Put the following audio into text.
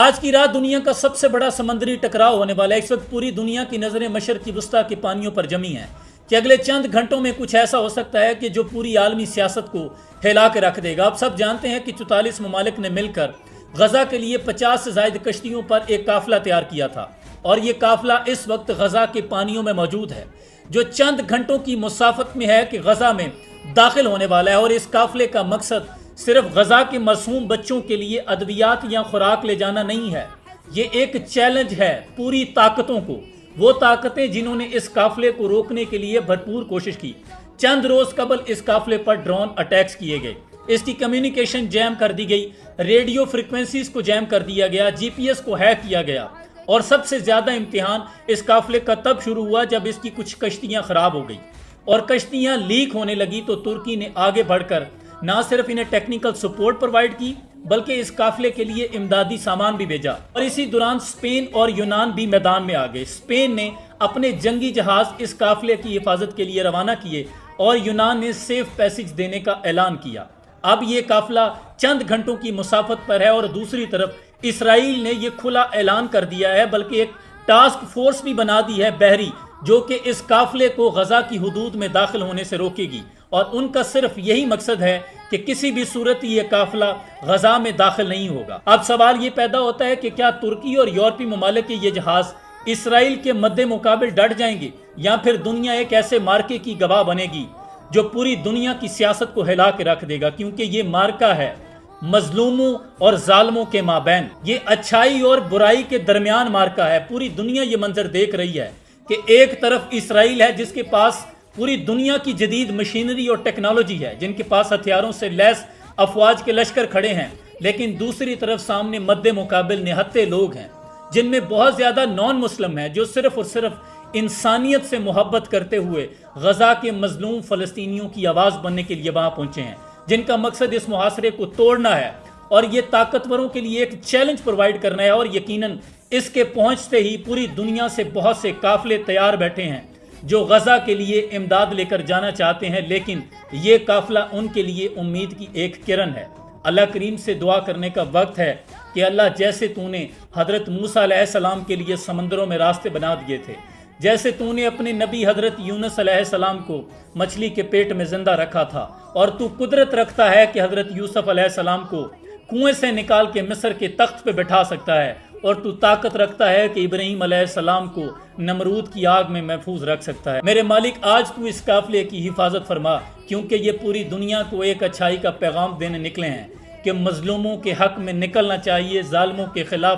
آج کی رات دنیا کا سب سے بڑا سمندری ٹکراؤ ہونے والا ہے۔ اس وقت پوری دنیا کی نظریں مشرقی وسطیٰ کے پانیوں پر جمی ہیں کہ اگلے چند گھنٹوں میں کچھ ایسا ہو سکتا ہے کہ جو پوری عالمی سیاست کو ہلا کے رکھ دے گا۔ آپ سب جانتے ہیں کہ 44 ممالک نے مل کر غزہ کے لیے 50 سے زائد کشتیوں پر ایک قافلہ تیار کیا تھا، اور یہ قافلہ اس وقت غزہ کے پانیوں میں موجود ہے، جو چند گھنٹوں کی مسافت میں ہے کہ غزہ میں داخل ہونے والا ہے۔ اور اس قافلے کا مقصد صرف غزہ کے معصوم بچوں کے لیے ادویات یا خوراک لے جانا نہیں ہے، یہ ایک چیلنج ہے پوری طاقتوں کو، وہ طاقتیں جنہوں نے اس قافلے کو روکنے کے لیے بھرپور کوشش کی۔ چند روز قبل اس قافلے پر ڈرون اٹیکس کیے گئے، اس کی کمیونیکیشن جیم کر دی گئی، ریڈیو فریکوینسیز کو جیم کر دیا گیا، جی پی ایس کو ہیک کیا گیا، اور سب سے زیادہ امتحان اس قافلے کا تب شروع ہوا جب اس کی کچھ کشتیاں خراب ہو گئی اور کشتیاں لیک ہونے لگی۔ تو ترکی نے آگے بڑھ کر نہ صرف انہیں ٹیکنیکل سپورٹ پرووائڈ کی بلکہ اس قافلے کے لیے امدادی سامان بھی بھیجا، اور اسی دوران اسپین اور یونان بھی میدان میں آ گئے۔ اسپین نے اپنے جنگی جہاز اس قافلے کی حفاظت کے لیے روانہ کیے اور یونان نے سیف پیسج دینے کا اعلان کیا۔ اب یہ قافلہ چند گھنٹوں کی مسافت پر ہے، اور دوسری طرف اسرائیل نے یہ کھلا اعلان کر دیا ہے، بلکہ ایک ٹاسک فورس بھی بنا دی ہے بحری، جو کہ اس قافلے کو غزہ کی حدود میں داخل ہونے سے روکے گی، اور ان کا صرف یہی مقصد ہے کہ کسی بھی صورت یہ قافلہ غزہ میں داخل نہیں ہوگا۔ اب سوال یہ پیدا ہوتا ہے کہ کیا ترکی اور یورپی ممالک کے یہ جہاز اسرائیل کے مد مقابل ڈٹ جائیں گے، یا پھر دنیا ایک ایسے مارکے کی گواہ بنے گی جو پوری دنیا کی سیاست کو ہلا کے رکھ دے گا؟ کیونکہ یہ مارکا ہے مظلوموں اور ظالموں کے مابین، یہ اچھائی اور برائی کے درمیان مارکا ہے۔ پوری دنیا یہ منظر دیکھ رہی ہے کہ ایک طرف اسرائیل ہے جس کے پاس پوری دنیا کی جدید مشینری اور ٹیکنالوجی ہے، جن کے پاس ہتھیاروں سے لیس افواج کے لشکر کھڑے ہیں، لیکن دوسری طرف سامنے مد مقابل نہتے لوگ ہیں جن میں بہت زیادہ نان مسلم ہیں، جو صرف اور صرف انسانیت سے محبت کرتے ہوئے غزہ کے مظلوم فلسطینیوں کی آواز بننے کے لیے وہاں پہنچے ہیں، جن کا مقصد اس محاصرے کو توڑنا ہے اور یہ طاقتوروں کے لیے ایک چیلنج پرووائڈ کرنا ہے۔ اور یقیناً اس کے پہنچتے ہی پوری دنیا سے بہت سے قافلے تیار بیٹھے ہیں جو غزہ کے لیے امداد لے کر جانا چاہتے ہیں، لیکن یہ قافلہ ان کے لیے امید کی ایک کرن ہے۔ اللہ کریم سے دعا کرنے کا وقت ہے کہ اللہ، جیسے تو نے حضرت موسیٰ علیہ السلام کے لیے سمندروں میں راستے بنا دیے تھے، جیسے تو نے اپنے نبی حضرت یونس علیہ السلام کو مچھلی کے پیٹ میں زندہ رکھا تھا، اور تو قدرت رکھتا ہے کہ حضرت یوسف علیہ السلام کو کنویں سے نکال کے مصر کے تخت پہ بٹھا سکتا ہے، اور تو طاقت رکھتا ہے کہ ابراہیم علیہ السلام کو نمرود کی آگ میں محفوظ رکھ سکتا ہے۔ میرے مالک، آج تو اس قافلے کی حفاظت فرما، کیونکہ یہ پوری دنیا کو ایک اچھائی کا پیغام دینے نکلے ہیں کہ مظلوموں کے حق میں نکلنا چاہیے، ظالموں کے خلاف